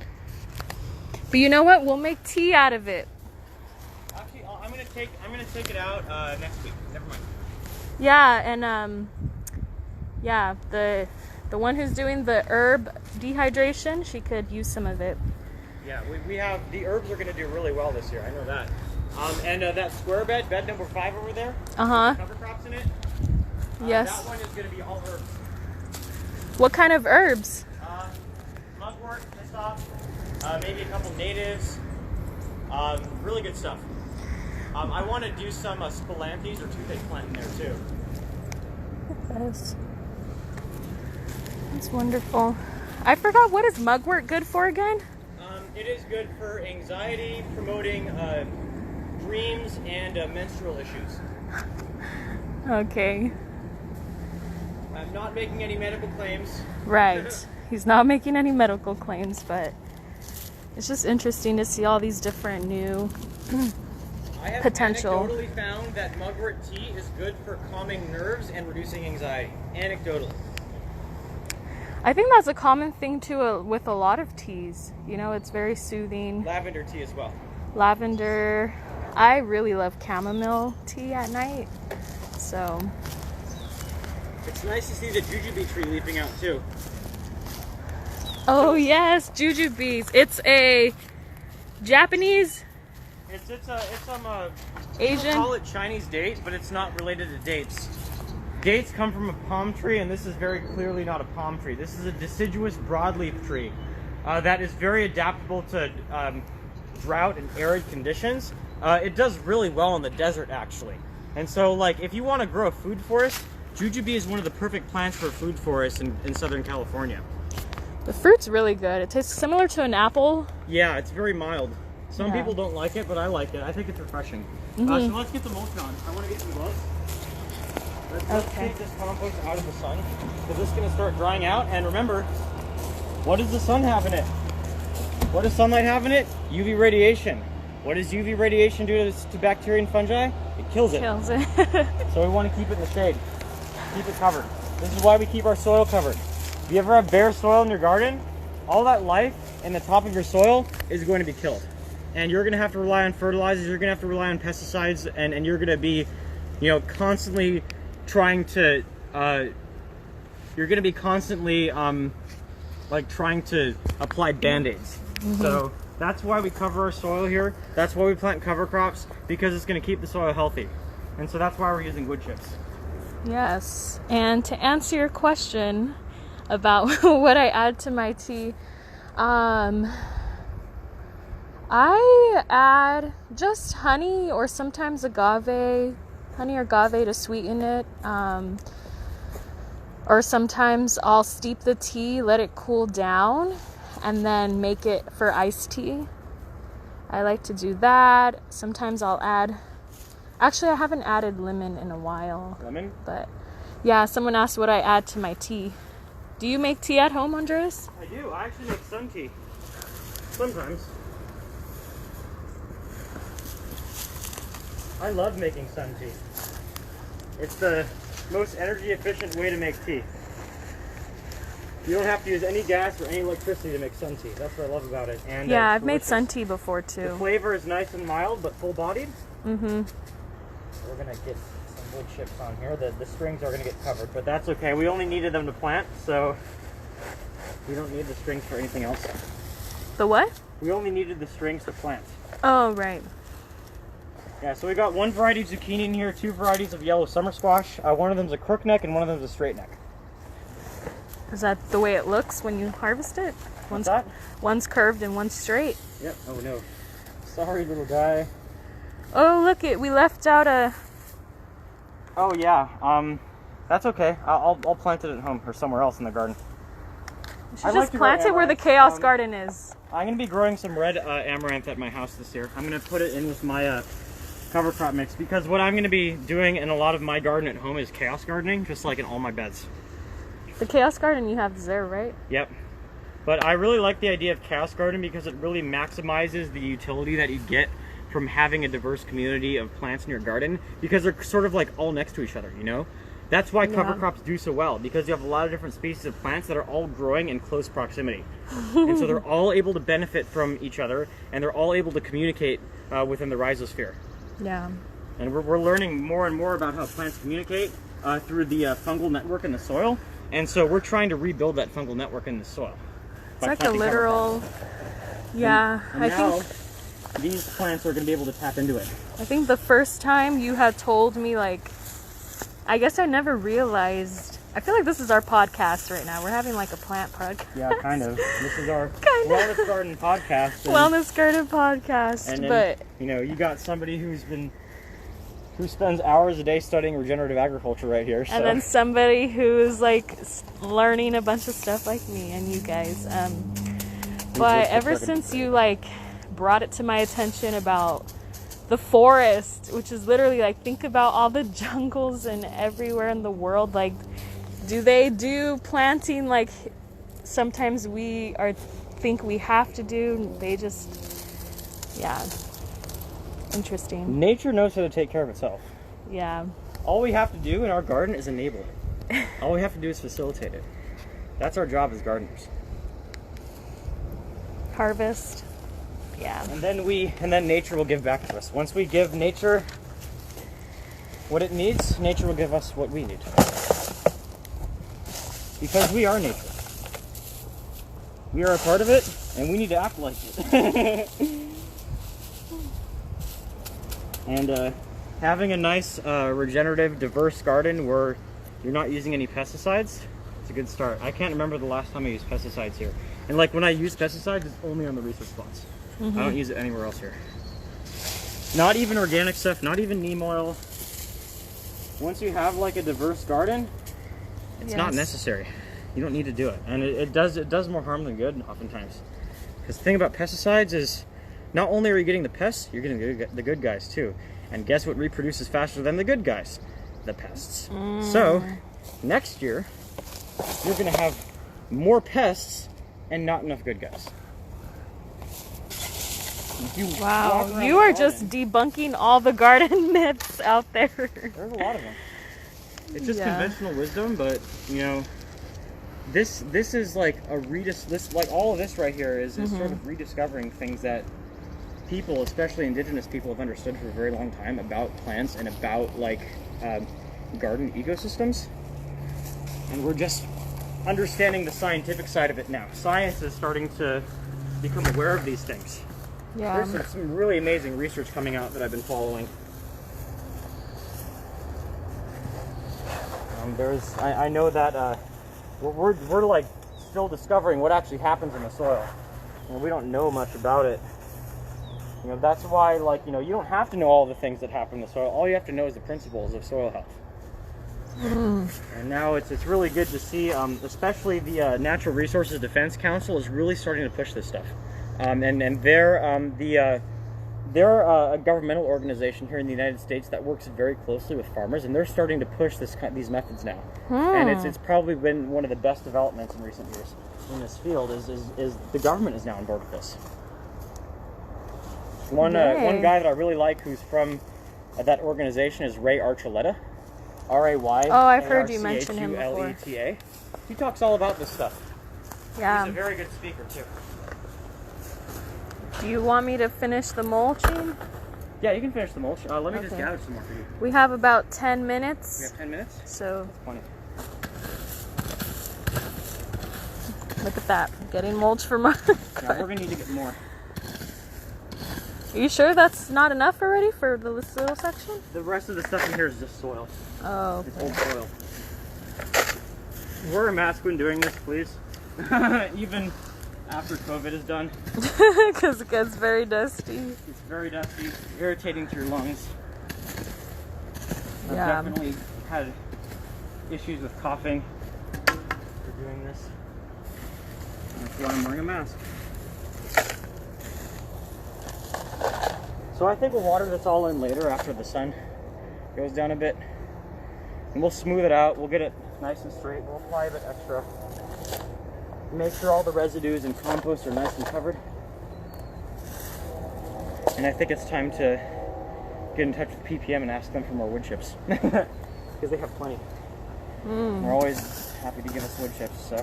But you know what? We'll make tea out of it. Actually, I'm gonna take it out next week. Never mind. Yeah, and yeah, the one who's doing the herb dehydration, she could use some of it. Yeah, we have the herbs are gonna do really well this year. I know that. And that square bed number 5 over there. Cover crops in it. Yes. That one is going to be all herbs. What kind of herbs? Mugwort, hyssop, maybe a couple natives. Really good stuff. I want to do some spilanthes or toothache plant in there too. That's wonderful. I forgot, what is mugwort good for again? It is good for anxiety, promoting dreams, and menstrual issues. Okay. I'm not making any medical claims. Right. He's not making any medical claims, but it's just interesting to see all these different new potential. I have anecdotally found that mugwort tea is good for calming nerves and reducing anxiety. Anecdotally. I think that's a common thing too with a lot of teas. You know, it's very soothing. Lavender tea as well. Lavender. I really love chamomile tea at night. So it's nice to see the jujube tree leafing out too. Oh yes, jujubes. It's a Japanese. It's some Asian. People call it Chinese date, but it's not related to dates. Dates come from a palm tree, and this is very clearly not a palm tree. This is a deciduous broadleaf tree. that is very adaptable to drought and arid conditions. It does really well in the desert, actually. And so, like, if you want to grow a food forest, jujube is one of the perfect plants for a food forest in Southern California. The fruit's really good. It tastes similar to an apple. Yeah, it's very mild. Some Yeah. people don't like it, but I like it. I think it's refreshing. So let's get the mulch on. I want to get some gloves. Let's Okay. take this compost out of the sun, because this is going to start drying out. And remember, what does the sun have in it? What does sunlight have in it? UV radiation. What does UV radiation do to bacteria and fungi? It kills it. Kills it. So we want to keep it in the shade. Keep it covered. This is why we keep our soil covered. If you ever have bare soil in your garden, all that life in the top of your soil is going to be killed. And you're going to have to rely on fertilizers, you're going to have to rely on pesticides, and you're going to be, constantly trying to, you're going to be constantly, trying to apply Band-Aids. So that's why we cover our soil here. That's why we plant cover crops, because it's going to keep the soil healthy. And so that's why we're using wood chips. Yes. And to answer your question about what I add to my tea, I add just honey or sometimes honey or agave to sweeten it. Or sometimes I'll steep the tea, let it cool down, and then make it for iced tea. I like to do that. Sometimes I'll add, actually I haven't added lemon in a while. Lemon? But yeah, someone asked what I add to my tea. Do you make tea at home, Andres? I do. I actually make sun tea. Sometimes. I love making sun tea. It's the most energy efficient way to make tea. You don't have to use any gas or any electricity to make sun tea. That's what I love about it. And Yeah, it's I've made delicious. sun tea before The too. flavor is nice and mild, but full-bodied. Mm-hmm. We're gonna get some wood chips on here. The strings are gonna get covered, but that's okay. We only needed them to plant, so we don't need the strings for anything else. The what? We only needed the strings to plant. Oh, right. Yeah, so we got one variety of zucchini in here, two varieties of yellow summer squash. One of them's a crook neck and one of them's a straight neck. Is that the way it looks when you harvest it? What's that? One's curved and one's straight. Yep. Oh no. Sorry, little guy. Oh, look it. We left out a... Oh yeah. That's okay. I'll plant it at home or somewhere else in the garden. You I should like just to grow plant it where the amaranth. Chaos Garden is. I'm gonna be growing some red amaranth at my house this year. I'm gonna put it in with my cover crop mix, because what I'm gonna be doing in a lot of my garden at home is chaos gardening, just like in all my beds. The Chaos Garden you have is there, right? Yep. But I really like the idea of chaos gardening because it really maximizes the utility that you get from having a diverse community of plants in your garden, because they're sort of like all next to each other, you know? That's why cover Yeah. crops do so well, because you have a lot of different species of plants that are all growing in close proximity. And so they're all able to benefit from each other, and they're all able to communicate within the rhizosphere. Yeah. And we're learning more and more about how plants communicate through the fungal network in the soil. And so we're trying to rebuild that fungal network in the soil. It's like a literal... Yeah, And now, these plants are going to be able to tap into it. I think the first time you had told me, like, I guess I never realized. I feel like this is our podcast right now. We're having like a plant podcast. Yeah, kind of. This is our Kind of. Wellness Garden podcast. And, Wellness Garden podcast. and then, but you got somebody who spends hours a day studying regenerative agriculture right here. So. and then somebody who's like learning a bunch of stuff like me and you guys. But ever since you like brought it to my attention about the forest, which is literally like, think about all the jungles and everywhere in the world. Like, do they do planting like sometimes we think we have to do? They just, yeah, interesting. Nature knows how to take care of itself. Yeah. All we have to do in our garden is enable it. All we have to do is facilitate it. That's our job as gardeners. Harvest. Yeah. And then nature will give back to us. Once we give nature what it needs, nature will give us what we need. Because we are nature. We are a part of it, and we need to act like it. And having a nice, regenerative, diverse garden where you're not using any pesticides, it's a good start. I can't remember the last time I used pesticides here. And like when I use pesticides, it's only on the research plots. I don't use it anywhere else here. Not even organic stuff, not even neem oil. Once you have like a diverse garden, it's not necessary. You don't need to do it. And it does more harm than good oftentimes. Because the thing about pesticides is, not only are you getting the pests, you're getting the good guys too. And guess what reproduces faster than the good guys? The pests. So, next year, you're going to have more pests and not enough good guys. Wow, you are just debunking all the garden myths out there. There's a lot of them. It's just conventional wisdom, but you know, this is like like all of this right here is sort of rediscovering things that people, especially indigenous people, have understood for a very long time about plants and about like garden ecosystems. And we're just understanding the scientific side of it now. Science is starting to become aware of these things. Yeah. There's some really amazing research coming out that I've been following. I know that we're like still discovering what actually happens in the soil. And we don't know much about it. You know, that's why, like, you know, you don't have to know all the things that happen in the soil. All you have to know is the principles of soil health. And now it's really good to see, especially the Natural Resources Defense Council is really starting to push this stuff. And they're a governmental organization here in the United States that works very closely with farmers, and they're starting to push these methods now. And it's probably been one of the best developments in recent years in this field. Is the government is now on board with this. One guy that I really like who's from that organization is Ray Archuleta, R-A-Y. Oh, I've heard you mention him before. He talks all about this stuff. Yeah. He's a very good speaker too. Do you want me to finish the mulching? Yeah, you can finish the mulch. Let me just gather some more for you. We have about 10 minutes. We have 10 minutes? So, That's plenty. look at that. Getting mulch for my Yeah, we're going to need to get more. Are you sure that's not enough already for the little section? The rest of the stuff in here is just soil. Oh, It's old soil. Wear a mask when doing this, please. Even after COVID is done. Because it gets very dusty. It's very dusty, irritating to your lungs. I've Yeah. definitely had issues with coughing for doing this. That's why I'm wearing a mask. So I think we'll water this all in later after the sun goes down a bit. And we'll smooth it out. We'll get it nice and straight. We'll apply a bit extra. Make sure all the residues and compost are nice and covered. And I think it's time to get in touch with PPM and ask them for more wood chips. Because they have plenty. They're always happy to give us wood chips, so.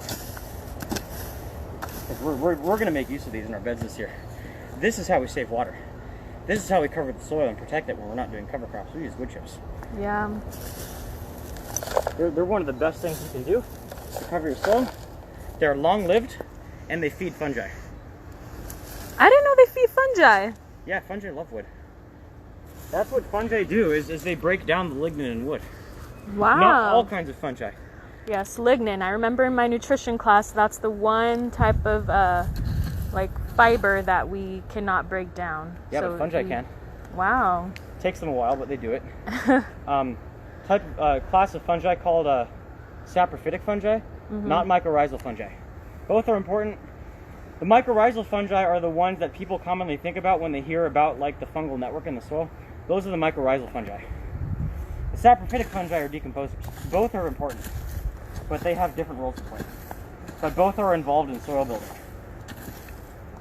'Cause we're going to make use of these in our beds this year. This is how we save water. This is how we cover the soil and protect it when we're not doing cover crops. We use wood chips. Yeah. They're one of the best things you can do to cover your soil. They're long-lived, and they feed fungi. I didn't know they feed fungi. Yeah, fungi love wood. That's what fungi do, is they break down the lignin in wood. Wow. Not all kinds of fungi. Yes, lignin. I remember in my nutrition class, that's the one type of like fiber that we cannot break down. Yeah, but fungi can. Wow. Takes them a while, but they do it. Class of fungi called saprophytic fungi, not mycorrhizal fungi. Both are important. The mycorrhizal fungi are the ones that people commonly think about when they hear about like the fungal network in the soil. Those are the mycorrhizal fungi. The saprophytic fungi are decomposers. Both are important, but they have different roles to play. But both are involved in soil building.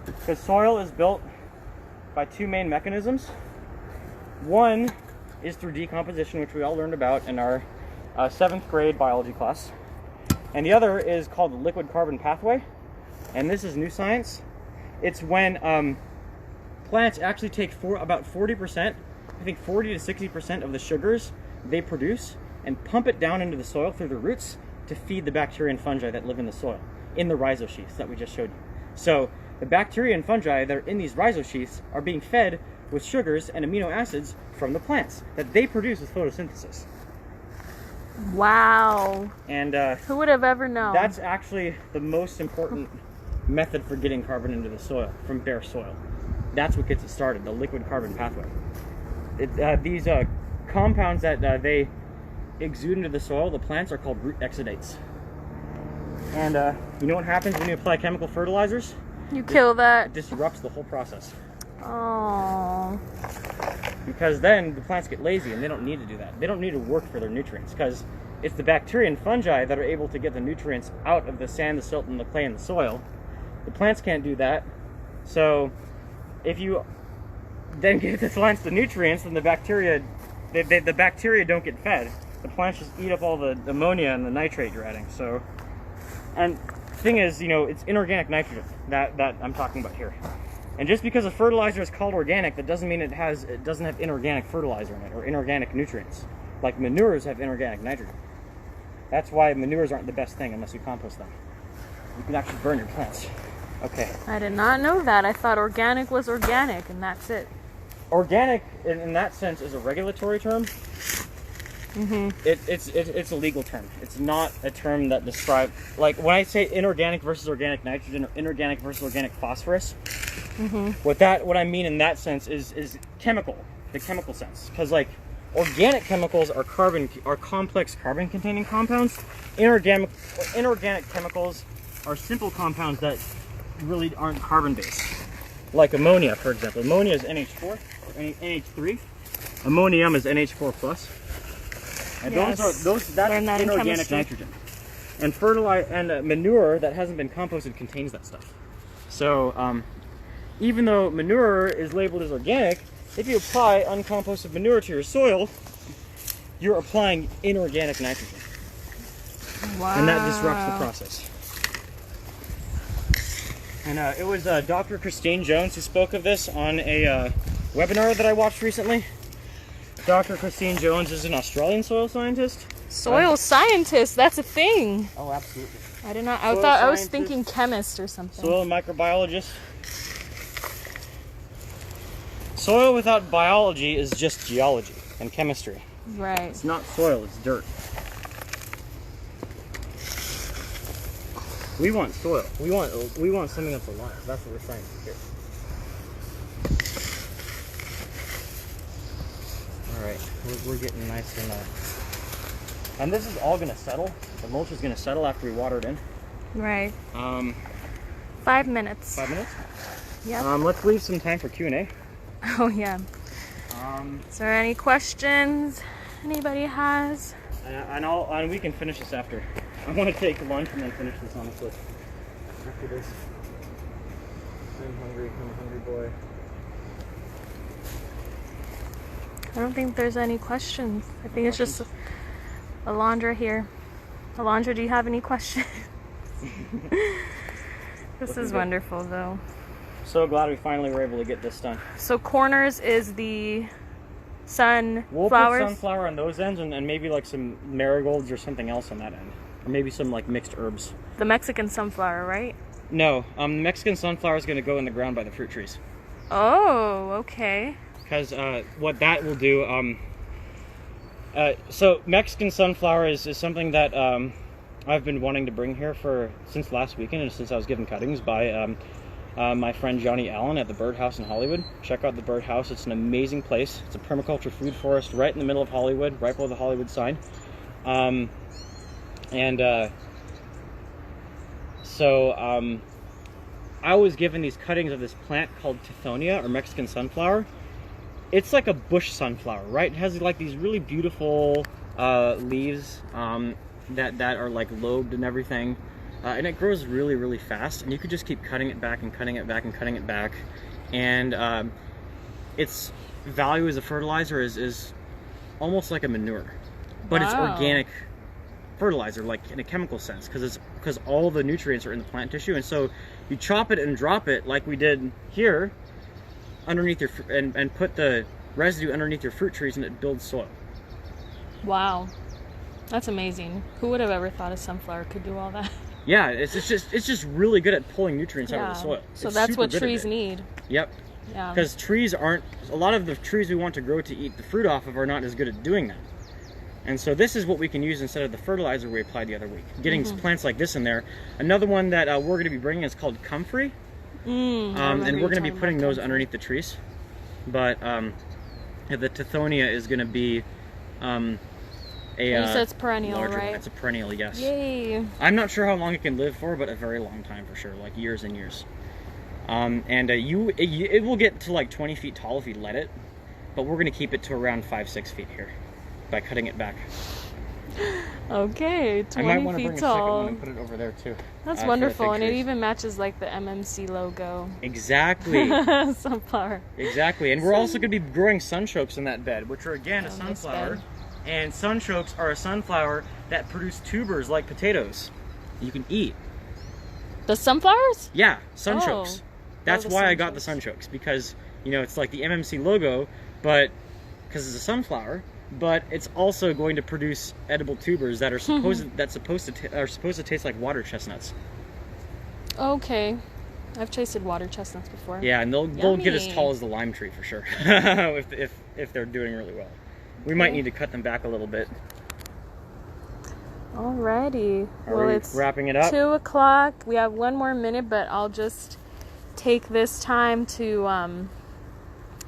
Because soil is built by two main mechanisms. One is through decomposition, which we all learned about in our 7th grade biology class. And the other is called the liquid carbon pathway. And this is new science. It's when plants actually take about 40%, I think 40 to 60% of the sugars they produce and pump it down into the soil through the roots to feed the bacteria and fungi that live in the soil, in the rhizosheaths that we just showed you. So the bacteria and fungi that are in these rhizosheaths are being fed with sugars and amino acids from the plants that they produce with photosynthesis. Wow. And Who would have ever known? that's actually the most important method for getting carbon into the soil from bare soil. That's what gets it started, the liquid carbon pathway. These compounds that they exude into the soil, the plants, are called root exudates. And you know what happens when you apply chemical fertilizers? You kill It that. disrupts the whole process. Oh. Because then the plants get lazy and they don't need to do that. They don't need to work for their nutrients because it's the bacteria and fungi that are able to get the nutrients out of the sand, the silt, and the clay in the soil. The plants can't do that. So if you then give the plants the nutrients, then the bacteria don't get fed. The plants just eat up all the ammonia and the nitrate you're adding. So, and thing is, you know, it's inorganic nitrogen that I'm talking about here. And just because a fertilizer is called organic, that doesn't mean it doesn't have inorganic fertilizer in it or inorganic nutrients. Like manures have inorganic nitrogen. That's why manures aren't the best thing unless you compost them. You can actually burn your plants. Okay. I did not know that. I thought organic was organic and that's it. Organic, in that sense, is a regulatory term. Mm-hmm. It's a legal term. It's not a term that describes, like when I say inorganic versus organic nitrogen or inorganic versus organic phosphorus. Mm-hmm. What I mean in that sense is chemical, the chemical sense. Because like organic chemicals are complex carbon-containing compounds. Inorganic chemicals are simple compounds that really aren't carbon-based. Like ammonia, for example. Ammonia is NH4 or NH3. Ammonium is NH4 plus. And Yes. that's Learned that in inorganic chemistry. nitrogen. And manure that hasn't been composted contains that stuff. So even though manure is labeled as organic, if you apply uncomposted manure to your soil, you're applying inorganic nitrogen. Wow. And that disrupts the process. And it was Dr. Christine Jones who spoke of this on a webinar that I watched recently. Dr. Christine Jones is an Australian soil scientist. Soil scientist, that's a thing. Oh, absolutely. I did not. I Soil thought I was scientist, thinking chemist or something. Soil microbiologist. Soil without biology is just geology and chemistry. Right. It's not soil, it's dirt. We want soil. We want something that's alive. That's what we're trying to do. Alright, we're getting nice and this is all gonna settle. The mulch is gonna settle after we water it in. Right. 5 minutes. 5 minutes? Yep. Let's leave some time for Q&A. Oh yeah. Is there any questions anybody has? And we can finish this after. I want to take lunch and then finish this honestly. After this. I'm hungry boy. I don't think there's any questions. I think it's just Alondra here. Alondra, do you have any questions? This Looking is good. wonderful though. So glad we finally were able to get this done. So corners is the We'll put sunflowers. sunflower on those ends and maybe like some marigolds or something else on that end. Or maybe some like mixed herbs. The Mexican sunflower, right? No, Mexican sunflower is going to go in the ground by the fruit trees. Oh, okay. Because what that will do, so Mexican sunflower is something that I've been wanting to bring here since last weekend and since I was given cuttings by my friend Johnny Allen at the Birdhouse in Hollywood. Check out the Birdhouse. It's an amazing place. It's a permaculture food forest right in the middle of Hollywood, right below the Hollywood sign. I was given these cuttings of this plant called Tithonia or Mexican sunflower. It's like a bush sunflower, right? It has like these really beautiful leaves that are like lobed and everything. And it grows really, really fast. And you could just keep cutting it back and cutting it back and cutting it back. And its value as a fertilizer is almost like a manure. But it's Wow. organic fertilizer, like in a chemical sense, because all the nutrients are in the plant tissue. And so you chop it and drop it like we did here underneath your and put the residue underneath your fruit trees, and it builds soil. Wow. That's amazing. Who would have ever thought a sunflower could do all that? Yeah, it's just really good at pulling nutrients out of the soil. So It's that's super what good at trees it. need. Yep. Yeah. Because trees aren't, a lot of the trees we want to grow to eat the fruit off of are not as good at doing that. And so this is what we can use instead of the fertilizer we applied the other week. Getting plants like this in there. Another one that we're going to be bringing is called Comfrey. And we're going to be putting those underneath the trees. But the Tithonia is going to be you said it's perennial, larger. right? It's a perennial, yes. Yay. I'm not sure how long it can live for, but a very long time for sure, like years and years. It will get to like 20 feet tall if you let it, but we're going to keep it to around 5-6 feet here by cutting it back. Okay, 20 I might want to feet bring tall. a second one and put it over there too. That's for the wonderful, fig and it trees. even matches like the MMC logo. Exactly. Sunflower. Exactly, and we're also going to be growing sunchokes in that bed, which are again a this sunflower. bed. And sunchokes are a sunflower that produce tubers like potatoes you can eat. The sunflowers? Yeah, sunchokes. Oh. That's the why I got the sunchokes. sunchokes, because it's like the MMC logo, but because it's a sunflower, but it's also going to produce edible tubers that are supposed to taste like water chestnuts. Okay. I've tasted water chestnuts before. Yeah, and they'll get as Yummy. tall as the lime tree for sure, if they're doing really well. We might need to cut them back a little bit. Alrighty. Are we it's wrapping it up? 2 o'clock. We have one more minute, but I'll just take this time to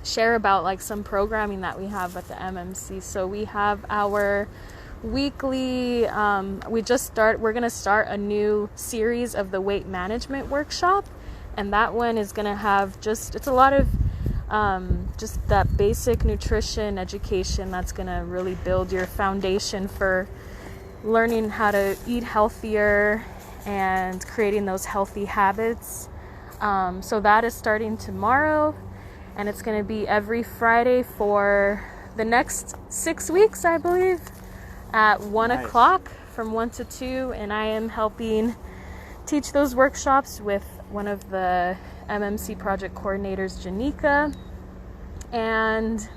share about like some programming that we have at the MMC. So we have our weekly we're going to start a new series of the weight management workshop, and that one is going to have it's a lot of just that basic nutrition education that's going to really build your foundation for learning how to eat healthier and creating those healthy habits. So that is starting tomorrow, and it's going to be every Friday for the next 6 weeks, I believe, at 1 o'clock from 1 to 2. And I am helping teach those workshops with one of the MMC project coordinators, Janika. And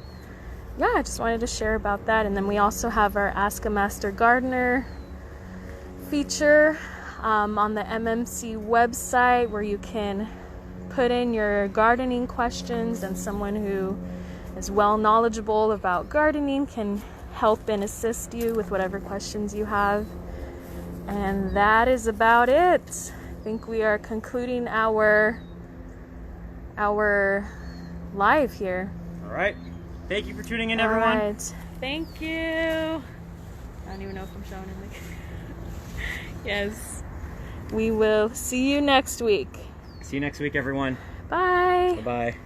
yeah, I just wanted to share about that. And then we also have our Ask a Master Gardener feature on the MMC website, where you can put in your gardening questions, and someone who is well knowledgeable about gardening can help and assist you with whatever questions you have. And that is about it. I think we are concluding our live here. All right. Thank you for tuning in, All everyone. right. Thank you. I don't even know if I'm showing it. Yes. We will see you next week. See you next week, everyone. Bye. Bye-bye.